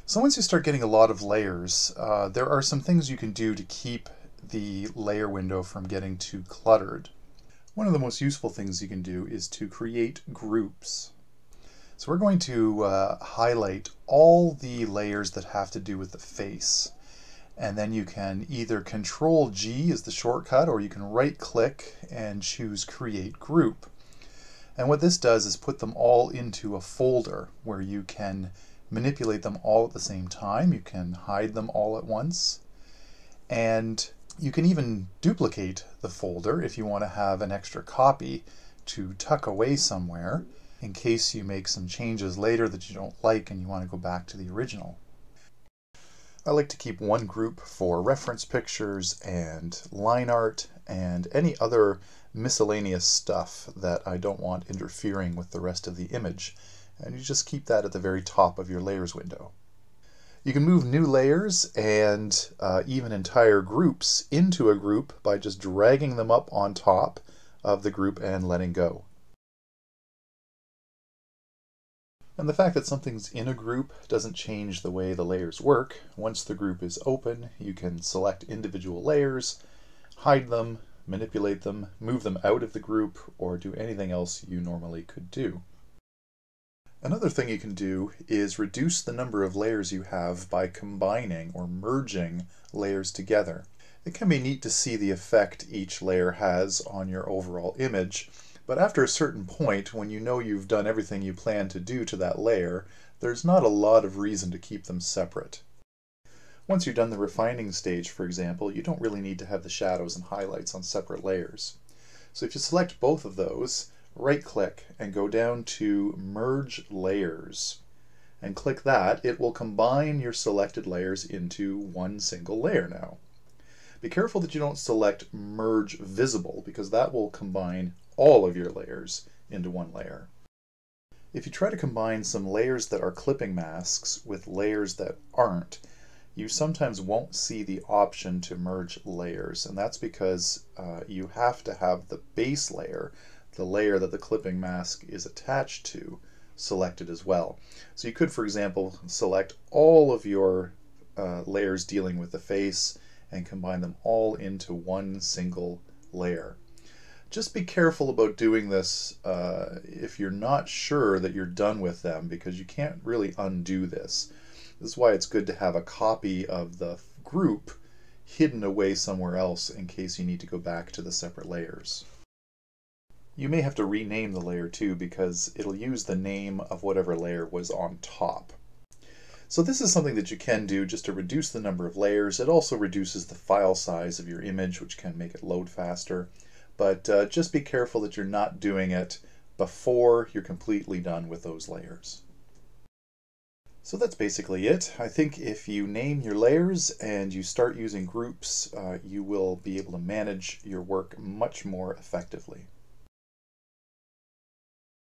So once you start getting a lot of layers, there are some things you can do to keep the layer window from getting too cluttered. One of the most useful things you can do is to create groups. So we're going to highlight all the layers that have to do with the face. And then you can either Control G as the shortcut, or you can right click and choose Create Group. And what this does is put them all into a folder where you can manipulate them all at the same time. You can hide them all at once. And you can even duplicate the folder if you want to have an extra copy to tuck away somewhere in case you make some changes later that you don't like and you want to go back to the original. I like to keep one group for reference pictures and line art and any other miscellaneous stuff that I don't want interfering with the rest of the image. And you just keep that at the very top of your layers window. You can move new layers and even entire groups into a group by just dragging them up on top of the group and letting go. And the fact that something's in a group doesn't change the way the layers work. Once the group is open, you can select individual layers, hide them, manipulate them, move them out of the group, or do anything else you normally could do. Another thing you can do is reduce the number of layers you have by combining or merging layers together. It can be neat to see the effect each layer has on your overall image. But after a certain point, when you know you've done everything you plan to do to that layer, there's not a lot of reason to keep them separate. Once you've done the refining stage, for example, you don't really need to have the shadows and highlights on separate layers. So if you select both of those, right-click and go down to Merge Layers, and click that, it will combine your selected layers into one single layer now. Be careful that you don't select Merge Visible, because that will combine all of your layers into one layer. If you try to combine some layers that are clipping masks with layers that aren't, you sometimes won't see the option to merge layers, and that's because you have to have the base layer, the layer that the clipping mask is attached to, selected as well. So you could, for example, select all of your layers dealing with the face and combine them all into one single layer. Just be careful about doing this if you're not sure that you're done with them, because you can't really undo this. This is why it's good to have a copy of the group hidden away somewhere else in case you need to go back to the separate layers. You may have to rename the layer too, because it'll use the name of whatever layer was on top. So this is something that you can do just to reduce the number of layers. It also reduces the file size of your image, which can make it load faster. But just be careful that you're not doing it before you're completely done with those layers. So that's basically it. I think if you name your layers and you start using groups, you will be able to manage your work much more effectively.